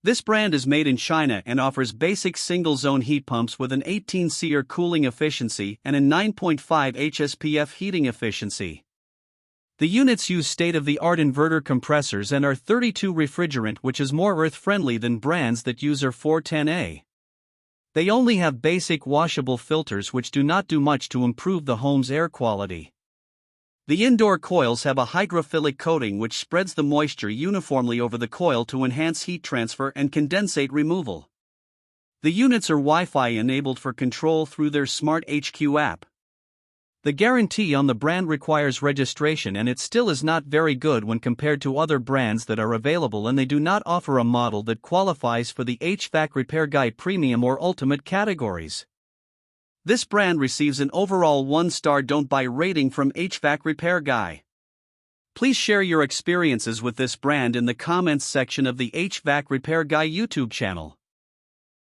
This brand is made in China and offers basic single-zone heat pumps with an 18 SEER cooling efficiency and a 9.5 HSPF heating efficiency. The units use state-of-the-art inverter compressors and are 32 refrigerant, which is more earth-friendly than brands that use R410A. They only have basic washable filters which do not do much to improve the home's air quality. The indoor coils have a hydrophilic coating which spreads the moisture uniformly over the coil to enhance heat transfer and condensate removal. The units are Wi-Fi enabled for control through their Smart HQ app. The guarantee on the brand requires registration, and it still is not very good when compared to other brands that are available, and they do not offer a model that qualifies for the HvacRepairGuy Premium or Ultimate categories. This brand receives an overall 1-star don't buy rating from HvacRepairGuy. Please share your experiences with this brand in the comments section of the HvacRepairGuy YouTube channel.